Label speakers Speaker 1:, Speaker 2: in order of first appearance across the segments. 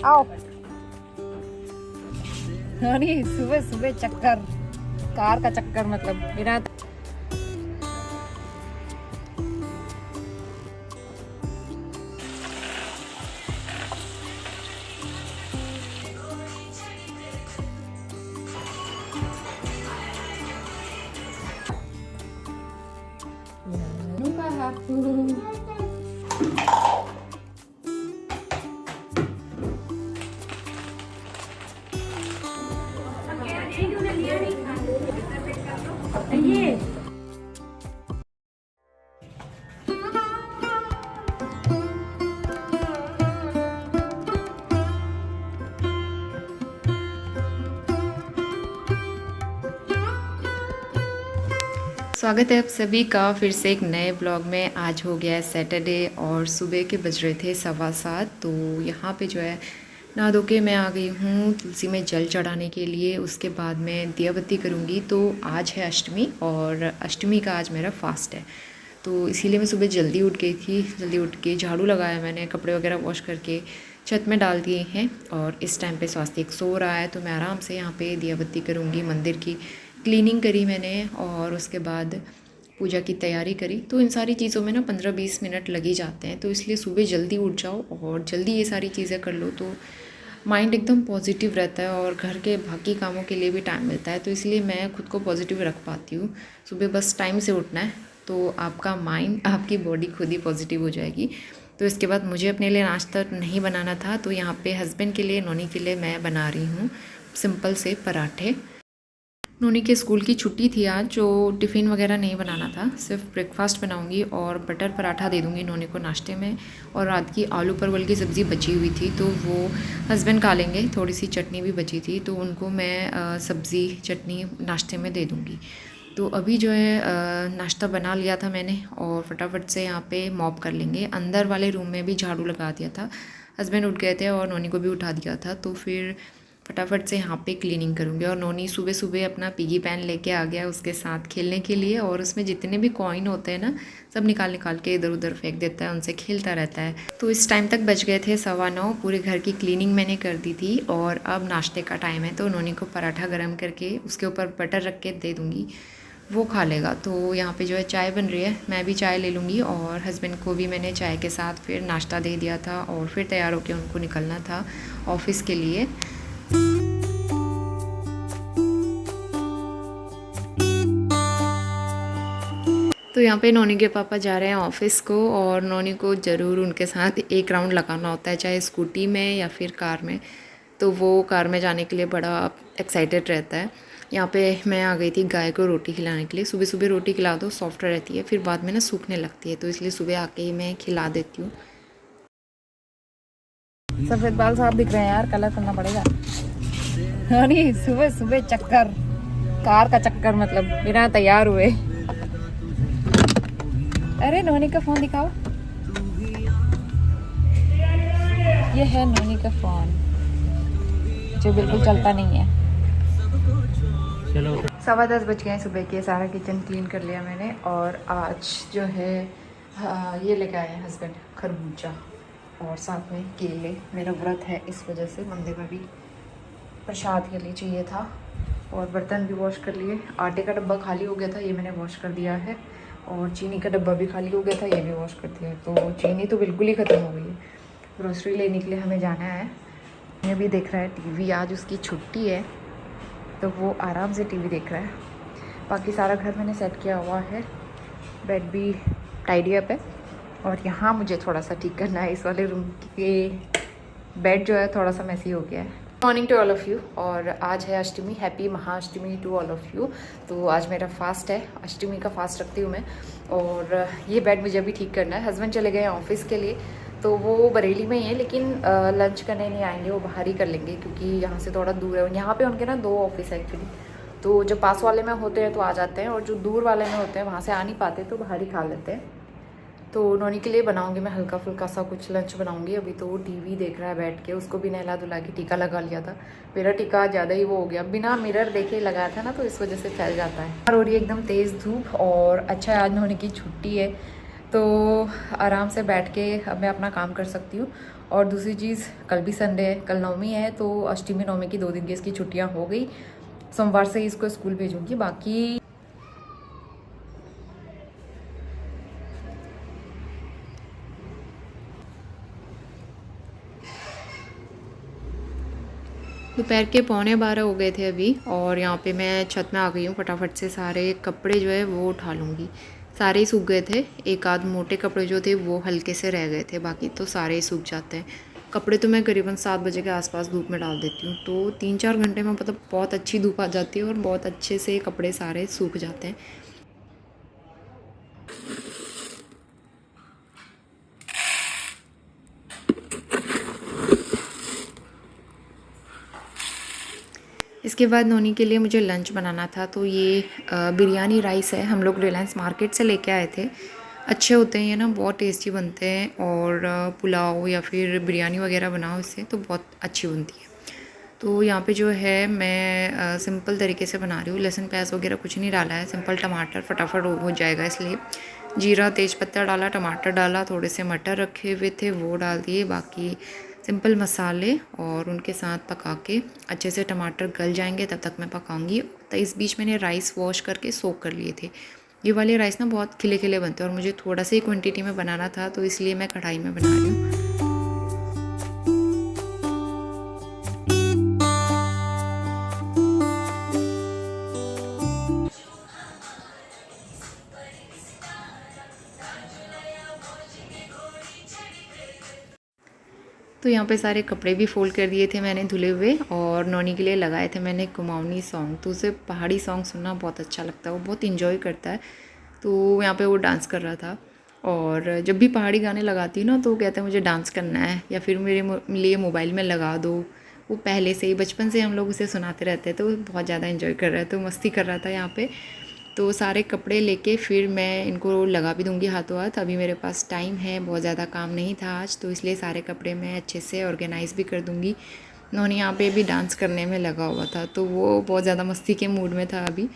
Speaker 1: आओ। अरे सुबह सुबह चक्कर, कार का चक्कर मतलब बिना। ये स्वागत है आप सभी का फिर से एक नए ब्लॉग में। आज हो गया है सैटरडे और सुबह के बज रहे थे 7:15। तो यहाँ पे जो है नहा धो के मैं आ गई हूँ तुलसी में जल चढ़ाने के लिए। उसके बाद मैं दिया बत्ती करूँगी। तो आज है अष्टमी और अष्टमी का आज मेरा फास्ट है, तो इसीलिए मैं सुबह जल्दी उठ गई थी। जल्दी उठ के झाड़ू लगाया मैंने, कपड़े वगैरह वॉश करके छत में डाल दिए हैं। और इस टाइम पे स्वास्तिक सो रहा है, तो मैं आराम से यहाँ पे दिया बत्ती करूँगी। मंदिर की क्लीनिंग करी मैंने और उसके बाद पूजा की तैयारी करी। तो इन सारी चीज़ों में ना 15-20 मिनट लग ही जाते हैं, तो इसलिए सुबह जल्दी उठ जाओ और जल्दी ये सारी चीज़ें कर लो तो माइंड एकदम पॉजिटिव रहता है और घर के बाकी कामों के लिए भी टाइम मिलता है। तो इसलिए मैं खुद को पॉजिटिव रख पाती हूँ। सुबह बस टाइम से उठना है तो आपका माइंड, आपकी बॉडी खुद ही पॉजिटिव हो जाएगी। तो इसके बाद मुझे अपने लिए नाश्ता नहीं बनाना था, तो यहाँ पे हस्बैंड के लिए, नोनी के लिए मैं बना रही हूँ सिंपल से पराठे। नोनी के स्कूल की छुट्टी थी आज, जो टिफ़िन वगैरह नहीं बनाना था, सिर्फ ब्रेकफास्ट बनाऊंगी और बटर पराठा दे दूंगी नोनी को नाश्ते में। और रात की आलू परवल की सब्ज़ी बची हुई थी तो वो हस्बैंड खा लेंगे। थोड़ी सी चटनी भी बची थी तो उनको मैं सब्ज़ी चटनी नाश्ते में दे दूँगी। तो अभी जो है नाश्ता बना लिया था मैंने और फटाफट से यहाँ पे मॉप कर लेंगे। अंदर वाले रूम में भी झाड़ू लगा दिया था, हस्बैंड उठ गए थे और नोनी को भी उठा दिया था। तो फिर फटाफट से यहाँ पे क्लीनिंग करूँगी। और नोनी सुबह सुबह अपना पिगी पैन लेके आ गया उसके साथ खेलने के लिए, और उसमें जितने भी कॉइन होते हैं ना सब निकाल निकाल के इधर उधर फेंक देता है, उनसे खेलता रहता है। तो इस टाइम तक बज गए थे 9:15। पूरे घर की क्लीनिंग मैंने कर दी थी और अब नाश्ते का टाइम है। तो नोनी को पराठा गर्म करके उसके ऊपर बटर रख के दे दूँगी, वो खा लेगा। तो यहाँ पे जो है चाय बन रही है, मैं भी चाय ले लूँगी। और हस्बैंड को भी मैंने चाय के साथ फिर नाश्ता दे दिया था और फिर तैयार होकर उनको निकलना था ऑफिस के लिए। तो यहाँ पे नोनी के पापा जा रहे हैं ऑफिस को और नोनी को ज़रूर उनके साथ एक राउंड लगाना होता है, चाहे स्कूटी में या फिर कार में। तो वो कार में जाने के लिए बड़ा एक्साइटेड रहता है। यहाँ पे मैं आ गई थी गाय को रोटी खिलाने के लिए। सुबह सुबह रोटी खिला दो, सॉफ्ट रहती है, फिर बाद में ना सूखने लगती है, तो इसलिए सुबह आके ही मैं खिला देती हूँ। सफेद बाल साफ दिख रहे हैं यार, कलर करना पड़ेगा। अरे सुबह सुबह चक्कर, कार का चक्कर मतलब बिना तैयार हुए। अरे नोनी का फोन दिखाओ, ये है नोनी का फोन जो बिल्कुल चलता नहीं है। चलो 10:15 बज गए सुबह के। सारा किचन क्लीन कर लिया मैंने। और आज जो है ये लेके आए हैं हस्बैंड खरबूजा और साथ में केले। मेरा व्रत है इस वजह से मंदिर में भी प्रसाद के लिए चाहिए था। और बर्तन भी वॉश कर लिए। आटे का डब्बा खाली हो गया था, ये मैंने वॉश कर दिया है। और चीनी का डब्बा भी खाली हो गया था, ये भी वॉश कर दिया। तो चीनी तो बिल्कुल ही ख़त्म हो गई है। ग्रोसरी लेने के लिए हमें जाना है। ये भी देख रहा है टीवी, आज उसकी छुट्टी है तो वो आराम से टीवी देख रहा है। बाकी सारा घर मैंने सेट किया हुआ है, बेड भी टाइडी अप है। और यहाँ मुझे थोड़ा सा ठीक करना है, इस वाले रूम के बेड जो है थोड़ा सा मैसी हो गया है। Morning to all of you. और आज है Ashtami, happy Mahashtami to all of you. तो आज मेरा फास्ट है, अष्टमी का फास्ट रखती हूँ मैं। और ये बेड मुझे अभी ठीक करना है। हस्बैंड चले गए हैं ऑफिस के लिए, तो वो बरेली में ही है, लेकिन लंच करने नहीं आएंगे, वो बाहर ही कर लेंगे क्योंकि यहाँ से थोड़ा दूर है। यहाँ पे उनके ना 2 ऑफिस है एक्चुअली। तो जो पास वाले में होते हैं तो आ जाते हैं, और जो दूर वाले में होते हैं वहाँ से आ नहीं पाते तो बाहर ही खा लेते हैं। तो नोनी के लिए बनाऊंगी मैं हल्का फुल्का सा कुछ लंच बनाऊंगी। अभी तो वो टीवी देख रहा है बैठ के, उसको भी नहला धुला के टीका लगा लिया था। मेरा टीका ज़्यादा ही वो हो गया, बिना मिरर देखे लगाया था ना, तो इस वजह से फैल जाता है। और हो रही है एकदम तेज़ धूप। और अच्छा है आज नोनी की छुट्टी है, तो आराम से बैठ के अब मैं अपना काम कर सकती हूँ। और दूसरी चीज़, कल भी संडे है, कल नवमी है, तो अष्टमी नवमी की 2 दिन की इसकी छुट्टियाँ हो गई। सोमवार से ही इसको स्कूल भेजूँगी। बाकी दोपहर के 11:15 हो गए थे अभी, और यहाँ पे मैं छत में आ गई हूँ। फटाफट से सारे कपड़े जो है वो उठा लूँगी। सारे ही सूख गए थे, एक आध मोटे कपड़े जो थे वो हल्के से रह गए थे, बाकी तो सारे ही सूख जाते हैं। कपड़े तो मैं करीबन 7 बजे के आसपास धूप में डाल देती हूँ, तो 3-4 घंटे में मतलब बहुत अच्छी धूप आ जाती है और बहुत अच्छे से कपड़े सारे सूख जाते हैं। इसके बाद नोनी के लिए मुझे लंच बनाना था, तो ये बिरयानी राइस है, हम लोग रिलायंस मार्केट से लेके आए थे। अच्छे होते हैं ये ना, बहुत टेस्टी बनते हैं, और पुलाव या फिर बिरयानी वगैरह बनाओ इससे तो बहुत अच्छी बनती है। तो यहाँ पे जो है मैं सिंपल तरीके से बना रही हूँ, लहसुन प्याज वगैरह कुछ नहीं डाला है, सिंपल टमाटर, फटाफट हो जाएगा इसलिए। जीरा तेज़पत्ता डाला, टमाटर डाला, थोड़े से मटर रखे हुए थे वो डाल दिए, बाकी सिंपल मसाले, और उनके साथ पका के अच्छे से टमाटर गल जाएंगे तब तक मैं पकाऊंगी। तो इस बीच मैंने राइस वॉश करके सोक कर लिए थे। ये वाले राइस ना बहुत खिले खिले बनते हैं, और मुझे थोड़ा सा ही क्वांटिटी में बनाना था, तो इसलिए मैं कढ़ाई में बना रही हूँ। तो यहाँ पे सारे कपड़े भी फ़ोल्ड कर दिए थे मैंने धुले हुए, और नोनी के लिए लगाए थे मैंने कुमाऊनी सॉन्ग। तो उसे पहाड़ी सॉन्ग सुनना बहुत अच्छा लगता है, वो बहुत इन्जॉय करता है। तो यहाँ पे वो डांस कर रहा था, और जब भी पहाड़ी गाने लगाती हूँ ना तो वो कहता है मुझे डांस करना है, या फिर मेरे लिए मोबाइल में लगा दो। वो पहले से ही बचपन से हम लोग उसे सुनाते रहते हैं, तो वो बहुत ज़्यादा इन्जॉय कर रहा है, तो मस्ती कर रहा था यहाँ पे। तो सारे कपड़े लेके फिर मैं इनको लगा भी दूँगी हाथों हाथ। अभी मेरे पास टाइम है, बहुत ज़्यादा काम नहीं था आज, तो इसलिए सारे कपड़े मैं अच्छे से ऑर्गेनाइज़ भी कर दूँगी। नोनी यहाँ पे भी डांस करने में लगा हुआ था, तो वो बहुत ज़्यादा मस्ती के मूड में था अभी।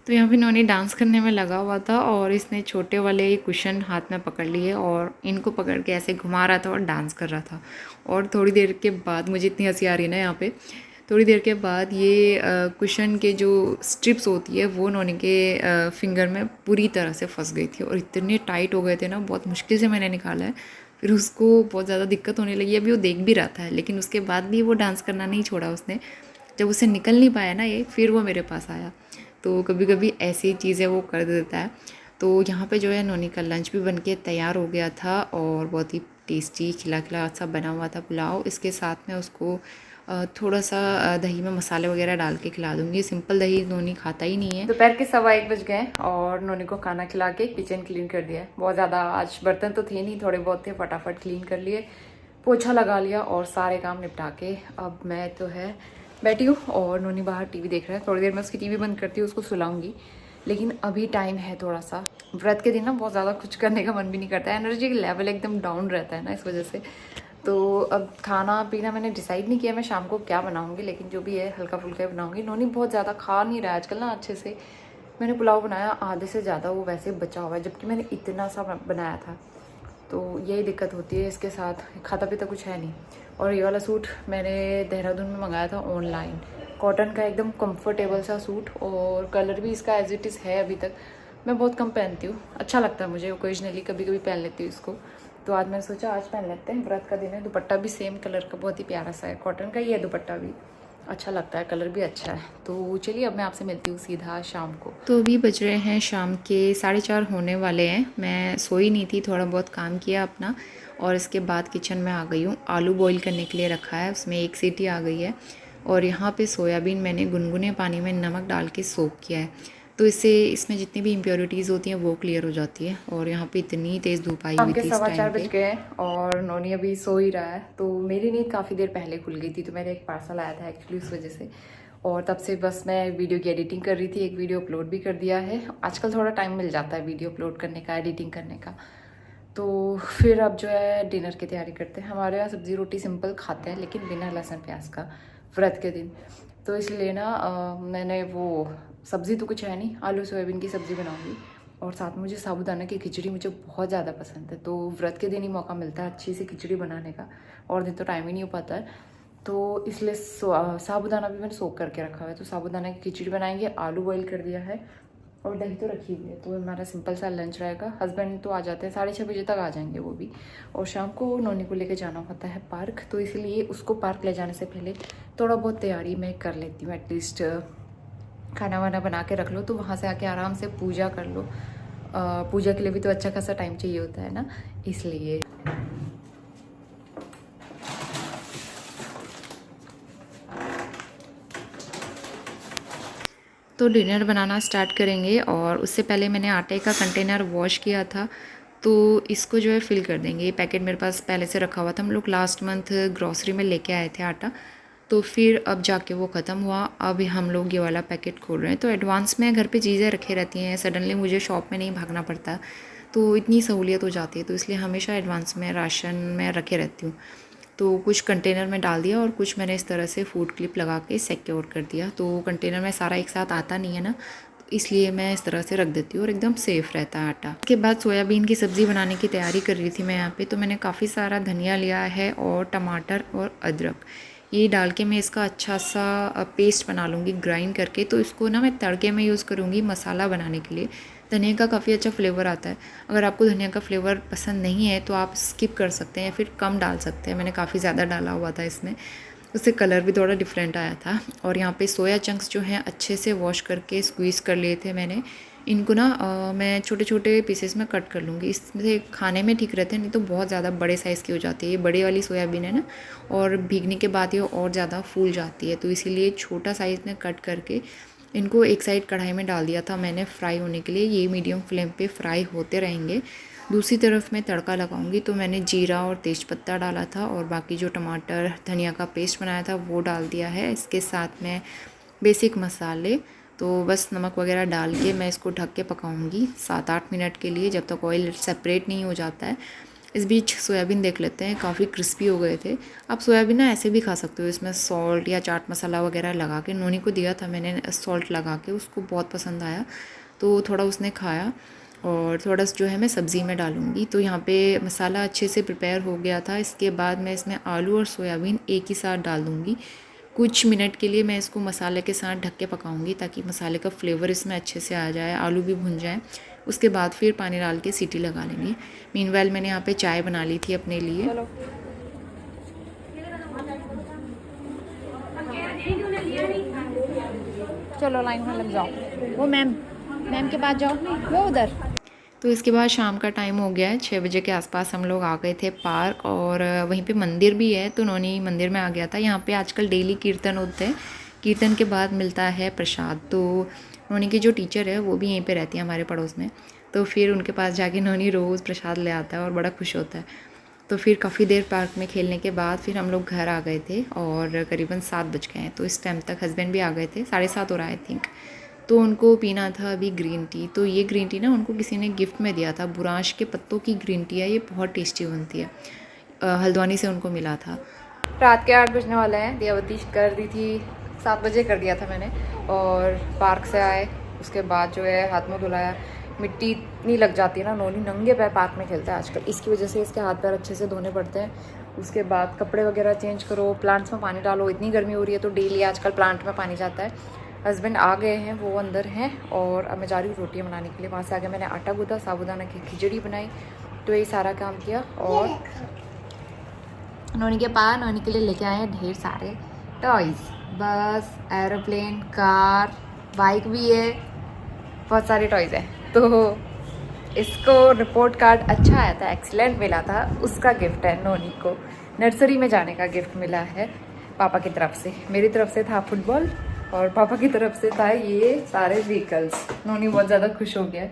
Speaker 1: तो यहाँ पे नोनी डांस करने में लगा हुआ था, और इसने छोटे वाले कुशन हाथ में पकड़ लिए और इनको पकड़ के ऐसे घुमा रहा था और डांस कर रहा था। और थोड़ी देर के बाद, मुझे इतनी हंसी आ रही है ना यहाँ पे, थोड़ी देर के बाद ये कुशन के जो स्ट्रिप्स होती है वो नोनी के फिंगर में पूरी तरह से फंस गई थी, और इतने टाइट हो गए थे ना, बहुत मुश्किल से मैंने निकाला है। फिर उसको बहुत ज़्यादा दिक्कत होने लगी। अभी वो देख भी रहा था, लेकिन उसके बाद भी वो डांस करना नहीं छोड़ा उसने। जब उसे निकल नहीं पाया ना ये, फिर वो मेरे पास आया। तो कभी कभी ऐसी चीज़ें वो कर देता है। तो यहाँ पे जो है नोनी का लंच भी बन के तैयार हो गया था, और बहुत ही टेस्टी खिला खिला सा बना हुआ था पुलाव। इसके साथ में उसको थोड़ा सा दही में मसाले वगैरह डाल के खिला दूँगी। सिंपल दही नोनी खाता ही नहीं है। दोपहर के 1:15 बज गए, और नोनी को खाना खिला के किचन क्लीन कर दिया। बहुत ज़्यादा आज बर्तन तो थे नहीं, थोड़े बहुत थे, फटाफट क्लीन कर लिए, पोछा लगा लिया, और सारे काम निपटा के अब मैं तो है बैठी हूँ, और नोनी बाहर टीवी देख रहा है। थोड़ी देर में उसकी टीवी बंद करती हूँ, उसको सुलाऊंगी। लेकिन अभी टाइम है थोड़ा सा, व्रत के दिन ना बहुत ज़्यादा कुछ करने का मन भी नहीं करता है, एनर्जी लेवल एकदम डाउन रहता है ना, इस वजह से। तो अब खाना पीना मैंने डिसाइड नहीं किया मैं शाम को क्या बनाऊँगी, लेकिन जो भी है हल्का फुल्का बनाऊँगी। नोनी बहुत ज़्यादा खा नहीं रहा है आजकल ना अच्छे से। मैंने पुलाव बनाया, आधे से ज़्यादा वो वैसे बचा हुआ है, जबकि मैंने इतना सा बनाया था। तो यही दिक्कत होती है इसके साथ, खाता पीता कुछ है नहीं। और ये वाला सूट मैंने देहरादून में मंगाया था ऑनलाइन, कॉटन का एकदम कंफर्टेबल सा सूट, और कलर भी इसका एज इट इज़ है। अभी तक मैं बहुत कम पहनती हूँ, अच्छा लगता है मुझे, ओकेजनली कभी कभी पहन लेती हूँ इसको। तो आज मैंने सोचा आज पहन लेते हैं, व्रत का दिन है। दुपट्टा भी सेम कलर का बहुत ही प्यारा सा है, कॉटन का ही है दुपट्टा भी, अच्छा लगता है, कलर भी अच्छा है। तो चलिए अब मैं आपसे मिलती हूँ सीधा शाम को। तो अभी बज रहे हैं शाम के 4:30 होने वाले हैं। मैं सोई नहीं थी, थोड़ा बहुत काम किया अपना, और इसके बाद किचन में आ गई हूँ। आलू बॉईल करने के लिए रखा है, उसमें 1 सीटी आ गई है। और यहाँ पे सोयाबीन मैंने गुनगुने पानी में नमक डाल के सोक किया है, तो इससे इसमें जितनी भी इम्प्योरिटीज़ होती हैं वो क्लियर हो जाती है। और यहाँ पे इतनी तेज़ धूप आई हुई थी इस टाइम 4:15 बज गए, और नोनी अभी सो ही रहा है। तो मेरी नींद काफ़ी देर पहले खुल गई थी, तो मैंने एक पार्सल आया था एक्चुअली उस वजह से, और तब से बस मैं वीडियो की एडिटिंग कर रही थी। एक वीडियो अपलोड भी कर दिया है। आजकल थोड़ा टाइम मिल जाता है वीडियो अपलोड करने का, एडिटिंग करने का। तो फिर अब जो है डिनर की तैयारी करते हैं। हमारे यहाँ सब्ज़ी रोटी सिंपल खाते हैं, लेकिन बिना लहसुन प्याज का, व्रत के दिन। तो इसलिए ना मैंने वो सब्ज़ी तो कुछ है नहीं, आलू सोयाबीन की सब्ज़ी बनाऊँगी। और साथ में मुझे साबूदाना की खिचड़ी मुझे बहुत ज़्यादा पसंद है। तो व्रत के दिन ही मौका मिलता है अच्छी सी खिचड़ी बनाने का, और दिन तो टाइम ही नहीं हो पाता है। तो इसलिए साबूदाना भी मैंने सोख करके रखा हुआ है। तो साबूदाना की खिचड़ी बनाएंगे, आलू बॉईल कर दिया है और दही तो रखी हुई है। तो हमारा सिंपल सा लंच रहेगा। हस्बैंड तो आ जाते हैं 6:30 बजे तक आ जाएंगे वो भी। और शाम को नोनी को लेकर जाना होता है पार्क, तो इसलिए उसको पार्क ले जाने से पहले थोड़ा बहुत तैयारी मैं कर लेती हूँ। एटलीस्ट खाना वाना बना के रख लो, तो वहाँ से आके आराम से पूजा कर लो। पूजा के लिए भी तो अच्छा खासा टाइम चाहिए होता है ना, इसलिए। तो डिनर बनाना स्टार्ट करेंगे, और उससे पहले मैंने आटे का कंटेनर वॉश किया था, तो इसको जो है फिल कर देंगे। ये पैकेट मेरे पास पहले से रखा हुआ था, हम लोग लास्ट मंथ ग्रॉसरी में लेके आए थे आटा, तो फिर अब जाके वो ख़त्म हुआ। अब हम लोग ये वाला पैकेट खोल रहे हैं। तो एडवांस में घर पे चीज़ें रखे रहती हैं, सडनली मुझे शॉप में नहीं भागना पड़ता, तो इतनी सहूलियत हो जाती है। तो इसलिए हमेशा एडवांस में राशन में रखे रहती हूँ। तो कुछ कंटेनर में डाल दिया और कुछ मैंने इस तरह से फूड क्लिप लगा के सिक्योर कर दिया। तो कंटेनर में सारा एक साथ आता नहीं है ना, तो इसलिए मैं इस तरह से रख देती हूँ और एकदम सेफ़ रहता है आटा। उसके बाद सोयाबीन की सब्ज़ी बनाने की तैयारी कर रही थी मैं यहाँ पे। तो मैंने काफ़ी सारा धनिया लिया है और टमाटर और अदरक, ये डाल के मैं इसका अच्छा सा पेस्ट बना लूँगी ग्राइंड करके। तो इसको ना मैं तड़के में यूज़ करूँगी मसाला बनाने के लिए। धनिया का काफ़ी अच्छा फ्लेवर आता है। अगर आपको धनिया का फ्लेवर पसंद नहीं है तो आप स्किप कर सकते हैं या फिर कम डाल सकते हैं। मैंने काफ़ी ज़्यादा डाला हुआ था इसमें, उससे कलर भी थोड़ा डिफरेंट आया था। और यहाँ पे सोया चंक्स जो हैं अच्छे से वॉश करके स्क्वीज़ कर लिए थे मैंने। इनको ना मैं छोटे छोटे पीसेस में कट कर लूँगी, इसमें खाने में ठीक रहते हैं, नहीं तो बहुत ज़्यादा बड़े साइज़ की हो जाती है। ये बड़े वाली सोयाबीन है ना, और भीगने के बाद ये और ज़्यादा फूल जाती है। तो इसीलिए छोटा साइज़ में कट करके इनको एक साइड कढ़ाई में डाल दिया था मैंने फ्राई होने के लिए। ये मीडियम फ्लेम पे फ्राई होते रहेंगे। दूसरी तरफ मैं तड़का लगाऊंगी। तो मैंने जीरा और तेज़पत्ता डाला था, और बाकी जो टमाटर धनिया का पेस्ट बनाया था वो डाल दिया है। इसके साथ में बेसिक मसाले, तो बस नमक वगैरह डाल के मैं इसको ढक के पकाऊंगी 7-8 मिनट के लिए, जब तक ऑयल सेपरेट नहीं हो जाता है। इस बीच सोयाबीन देख लेते हैं, काफ़ी क्रिस्पी हो गए थे। आप सोयाबीन ना ऐसे भी खा सकते हो, इसमें सॉल्ट या चाट मसाला वगैरह लगा के। नोनी को दिया था मैंने सॉल्ट लगा के, उसको बहुत पसंद आया, तो थोड़ा उसने खाया। और थोड़ा जो है मैं सब्ज़ी में डालूँगी। तो यहाँ पे मसाला अच्छे से प्रिपेयर हो गया था। इसके बाद मैं इसमें आलू और सोयाबीन एक ही साथ डाल दूँगी। कुछ मिनट के लिए मैं इसको मसाले के साथ ढक के पकाऊंगी, ताकि मसाले का फ्लेवर इसमें अच्छे से आ जाए, आलू भी भुन जाए। उसके बाद फिर पानी डाल के सीटी लगा लेंगे। मीनवाइल मैंने यहाँ पे चाय बना ली थी अपने लिए।
Speaker 2: चलो लाइन में लग जाओ, वो मैम के पास जाओ, वो उधर।
Speaker 1: तो इसके बाद शाम का टाइम हो गया है, 6 बजे के आसपास हम लोग आ गए थे पार्क, और वहीं पे मंदिर भी है, तो नोनी मंदिर में आ गया था। यहाँ पे आजकल डेली कीर्तन होते हैं, कीर्तन के बाद मिलता है प्रसाद। तो नोनी की जो टीचर है वो भी यहीं पे रहती है हमारे पड़ोस में, तो फिर उनके पास जाके नोनी रोज़ प्रसाद ले आता है और बड़ा खुश होता है। तो फिर काफ़ी देर पार्क में खेलने के बाद फिर हम लोग घर आ गए थे, और करीबन 7 बज गए हैं। तो इस टाइम तक हस्बैंड भी आ गए थे, 7:30 हो रहा है आई थिंक। तो उनको पीना था अभी ग्रीन टी। तो ये ग्रीन टी ना उनको किसी ने गिफ्ट में दिया था, बुरांश के पत्तों की ग्रीन टी है, ये बहुत टेस्टी बनती है, हल्द्वानी से उनको मिला था। रात के 8 बजने वाले हैं, दियावती कर दी थी, 7 बजे कर दिया था मैंने। और पार्क से आए, उसके बाद जो है हाथ मुँह धुलाया। मिट्टी इतनी लग जाती है ना, नोनी नंगे पैर पार्क में खेलता है आजकल, इसकी वजह से इसके हाथ पैर अच्छे से धोने पड़ते हैं। उसके बाद कपड़े वगैरह चेंज करो, प्लांट्स में पानी डालो, इतनी गर्मी हो रही है तो डेली आजकल प्लांट में पानी जाता है। हस्बैंड आ गए हैं, वो अंदर हैं, और अब मैं जा रही हूँ रोटियाँ बनाने के लिए। वहाँ से आके मैंने आटा गूंथा, साबूदाना की खिचड़ी बनाई, तो ये सारा काम किया। और नोनी के पास नोनी के लिए लेके आए हैं ढेर सारे टॉयज़, बस, एरोप्लेन, कार, बाइक भी है, बहुत सारे टॉयज़ हैं। तो इसको रिपोर्ट कार्ड अच्छा आया था, एक्सीलेंट मिला था, उसका गिफ्ट है नोनी को। नर्सरी में जाने का गिफ्ट मिला है पापा की तरफ से। मेरी तरफ से था फुटबॉल, और पापा की तरफ से था ये सारे व्हीकल्स। नोनी बहुत ज़्यादा खुश हो गया।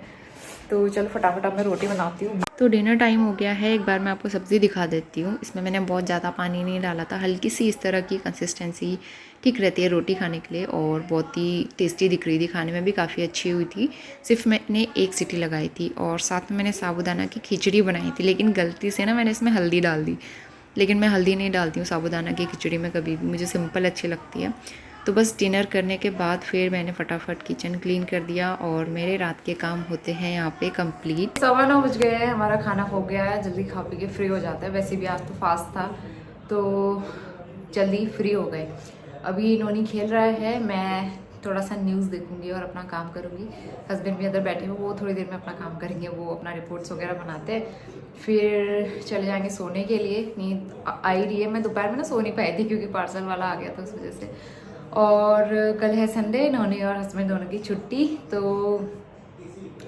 Speaker 1: तो चलो फटाफट अब मैं रोटी बनाती हूँ। तो डिनर टाइम हो गया है। एक बार मैं आपको सब्ज़ी दिखा देती हूँ। इसमें मैंने बहुत ज़्यादा पानी नहीं डाला था, हल्की सी इस तरह की कंसिस्टेंसी ठीक रहती है रोटी खाने के लिए, और बहुत ही टेस्टी दिख रही थी, खाने में भी काफ़ी अच्छी हुई थी। सिर्फ मैंने एक सीटी लगाई थी, और साथ में मैंने साबूदाना की खिचड़ी बनाई थी, लेकिन गलती से ना मैंने इसमें हल्दी डाल दी। लेकिन मैं हल्दी नहीं डालती हूँ साबूदाना की खिचड़ी में कभी भी, मुझे सिंपल अच्छी लगती है। तो बस डिनर करने के बाद फिर मैंने फटाफट किचन क्लीन कर दिया, और मेरे रात के काम होते हैं यहाँ पे कंप्लीट। 9:15 बज गए हैं, हमारा खाना हो गया है, जल्दी खा पी के फ्री हो जाता है। वैसे भी आज तो फास्ट था, तो जल्दी फ्री हो गए। अभी नोनी खेल रहा है, मैं थोड़ा सा न्यूज़ देखूंगी और अपना काम करूंगी। हस्बैंड भी अंदर बैठे हो, वो थोड़ी देर में अपना काम करेंगे, वो अपना रिपोर्ट्स वगैरह बनाते हैं, फिर चले जाएंगे सोने के लिए। नींद आ ही रही है, मैं दोपहर में ना सो नहीं पाई थी क्योंकि पार्सल वाला आ गया था उस वजह से। और कल है संडे, नोनी और हस्बैंड दोनों की छुट्टी, तो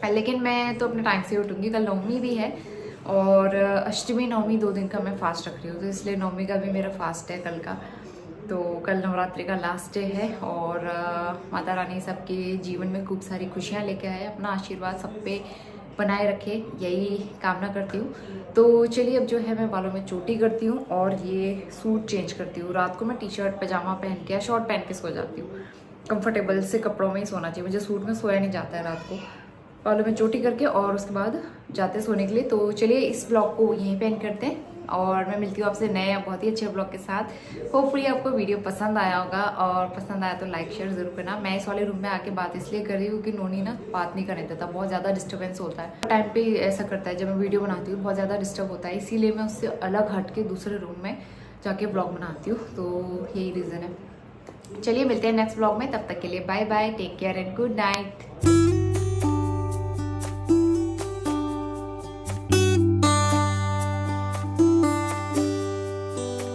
Speaker 1: लेकिन मैं तो अपने टाइम से उठूँगी। कल नवमी भी है, और अष्टमी नवमी 2 दिन का मैं फास्ट रख रही हूँ, तो इसलिए नवमी का भी मेरा फास्ट है कल का। तो कल नवरात्रि का लास्ट डे है, और माता रानी सबके जीवन में खूब सारी खुशियाँ लेके आए, अपना आशीर्वाद सब पे बनाए रखे, यही कामना करती हूँ। तो चलिए अब जो है मैं बालों में चोटी करती हूँ, और ये सूट चेंज करती हूँ। रात को मैं टी शर्ट पजामा पहन के या शॉर्ट पहन के सो जाती हूँ। कंफर्टेबल से कपड़ों में ही सोना चाहिए, मुझे सूट में सोया नहीं जाता है रात को। बालों में चोटी करके और उसके बाद जाते सोने के लिए। तो चलिए इस ब्लॉग को यहीं पे एंड करते हैं, और मैं मिलती हूँ आपसे नए बहुत ही अच्छे ब्लॉग के साथ। होपफुली आपको वीडियो पसंद आया होगा, और पसंद आया तो लाइक शेयर ज़रूर करना। मैं इस वाले रूम में आके बात इसलिए कर रही हूँ कि नोनी ना बात नहीं करने देता, बहुत ज़्यादा डिस्टर्बेंस होता है टाइम पे। ऐसा करता है जब मैं वीडियो बनाती हूँ, बहुत ज़्यादा डिस्टर्ब होता है, इसीलिए मैं उससे अलग हट के दूसरे रूम में जाके ब्लॉग बनाती हूँ। तो यही रीज़न है। चलिए मिलते हैं नेक्स्ट ब्लॉग में, तब तक के लिए bye bye, take care and good night.